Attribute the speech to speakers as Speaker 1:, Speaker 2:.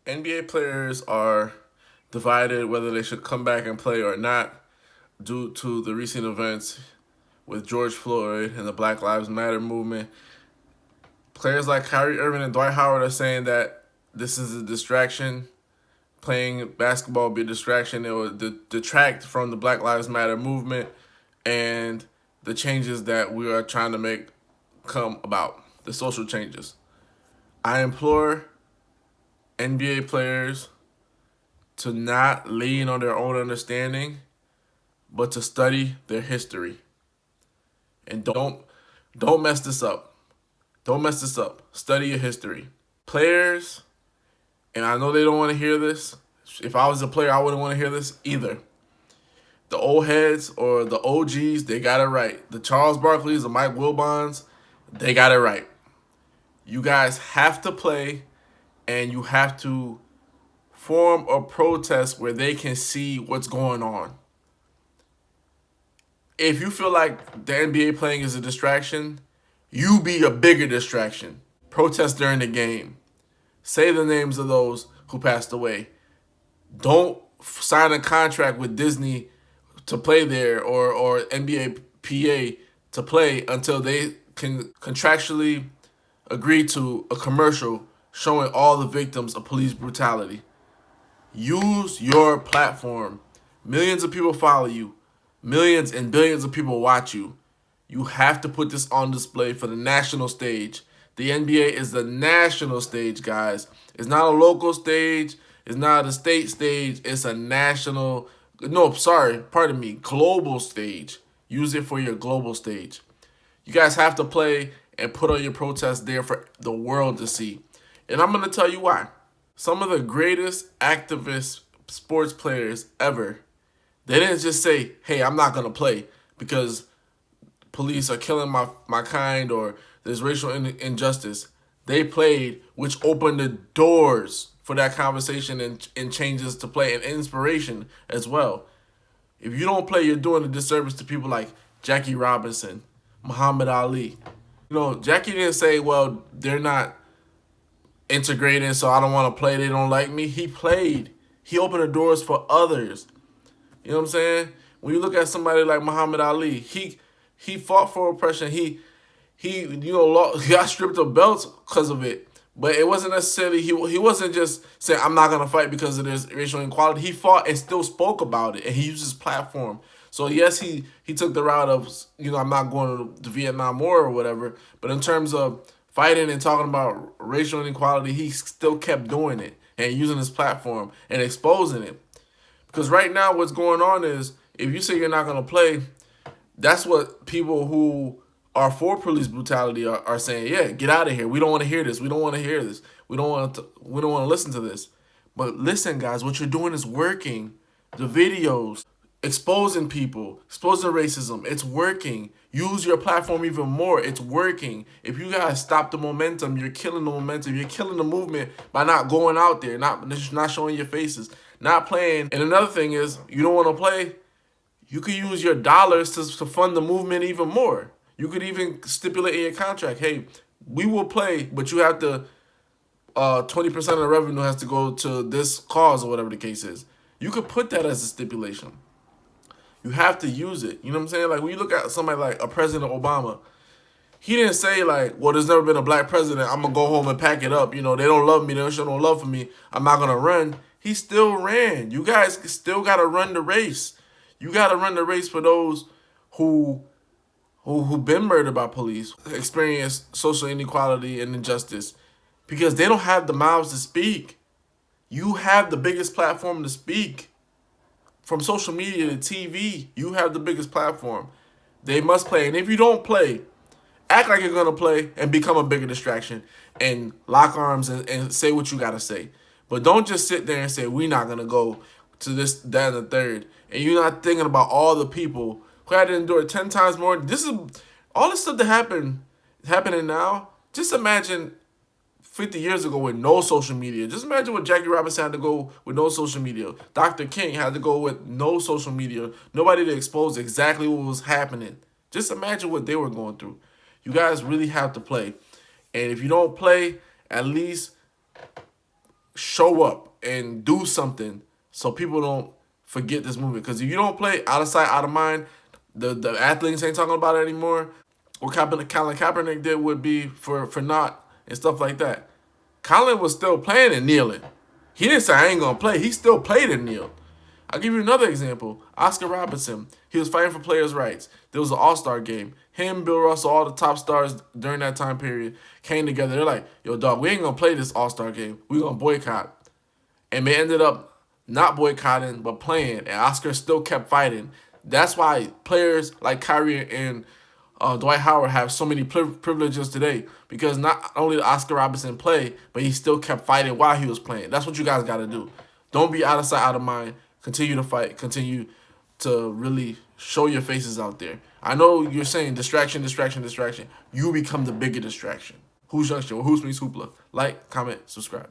Speaker 1: NBA players are divided whether they should come back and play or not due to the recent events with George Floyd and the Black Lives Matter movement. Players like Kyrie Irving and Dwight Howard are saying that this is a distraction. Playing basketball will be a distraction. It will detract from the Black Lives Matter movement and the changes that we are trying to make come about, the social changes. I implore NBA players to not lean on their own understanding, but to study their history. And don't mess this up. Don't mess this up. Study your history. Players, and I know they don't want to hear this. If I was a player, I wouldn't want to hear this either. The old heads or the OGs, they got it right. The Charles Barkleys, the Mike Wilbons, they got it right. You guys have to play, and you have to form a protest where they can see what's going on. If you feel like the NBA playing is a distraction, you be a bigger distraction. Protest during the game. Say the names of those who passed away. Don't sign a contract with Disney to play there or NBA PA to play until they can contractually agree to a commercial showing all the victims of police brutality. Use your platform. Millions of people follow you. Millions and billions of people watch you. You have to put this on display for the national stage. The NBA is the national stage, guys. It's not a local stage. It's not a state stage. It's a national, no, sorry, pardon me, global stage. Use it for your global stage. You guys have to play and put on your protest there for the world to see. And I'm going to tell you why. Some of the greatest activist sports players ever, they didn't just say, hey, I'm not going to play because police are killing my kind or there's racial injustice. They played, which opened the doors for that conversation and changes to play and inspiration as well. If you don't play, you're doing a disservice to people like Jackie Robinson, Muhammad Ali. You know, Jackie didn't say, well, they're not integrating, so I don't want to play. They don't like me. He played. He opened the doors for others. You know what I'm saying? When you look at somebody like Muhammad Ali, he fought for oppression. He got stripped of belts because of it. But it wasn't necessarily, he wasn't just saying, I'm not going to fight because of this racial inequality. He fought and still spoke about it, and he used his platform. So, yes, he took the route of, I'm not going to the Vietnam War or whatever. But in terms of fighting and talking about racial inequality, he still kept doing it and using his platform and exposing it. Because right now what's going on is, if you say you're not going to play, that's what people who are for police brutality are saying. Yeah, get out of here. We don't want to hear this. We don't want to hear this. We don't want to listen to this. But listen, guys, what you're doing is working. The videos, exposing people, exposing racism, it's working. Use your platform even more. It's working. If you guys stop the momentum, you're killing the momentum. You're killing the movement by not going out there, not showing your faces, not playing. And another thing is, you don't want to play, you could use your dollars to fund the movement even more. You could even stipulate in your contract, hey, we will play, but you have to, 20% of the revenue has to go to this cause or whatever the case is. You could put that as a stipulation. You have to use it. You know what I'm saying? Like, when you look at somebody like a President Obama, he didn't say, like, well, there's never been a black president. I'm going to go home and pack it up. They don't love me. They don't show no love for me. I'm not going to run. He still ran. You guys still got to run the race. You got to run the race for those who've been murdered by police, experience social inequality and injustice, because they don't have the mouths to speak. You have the biggest platform to speak. From social media to TV, you have the biggest platform. They must play. And if you don't play, act like you're going to play and become a bigger distraction and lock arms and say what you got to say. But don't just sit there and say, we're not going to go to this, that, and the third. And you're not thinking about all the people who had to endure 10 times more. This is all this stuff that happening now. Just imagine 50 years ago with no social media. Just imagine what Jackie Robinson had to go with no social media. Dr. King had to go with no social media. Nobody to expose exactly what was happening. Just imagine what they were going through. You guys really have to play. And if you don't play, at least show up and do something so people don't forget this movement. Because if you don't play, out of sight, out of mind, the athletes ain't talking about it anymore. What Colin Kaepernick did would be for naught and stuff like that. Colin was still playing and kneeling. He didn't say, I ain't going to play. He still played and kneeled. I'll give you another example. Oscar Robertson. He was fighting for players' rights. There was an all-star game. Him, Bill Russell, all the top stars during that time period came together. They're like, yo, dog, we ain't going to play this all-star game. We're going to boycott. And they ended up not boycotting, but playing. And Oscar still kept fighting. That's why players like Kyrie and Dwight Howard have so many privileges today, because not only did Oscar Robertson play, but he still kept fighting while he was playing. That's what you guys got to do. Don't be out of sight, out of mind. Continue to fight. Continue to really show your faces out there. I know you're saying distraction, distraction, distraction. You become the bigger distraction. Hoops Junction, where hoops means hoopla. Like, comment, subscribe.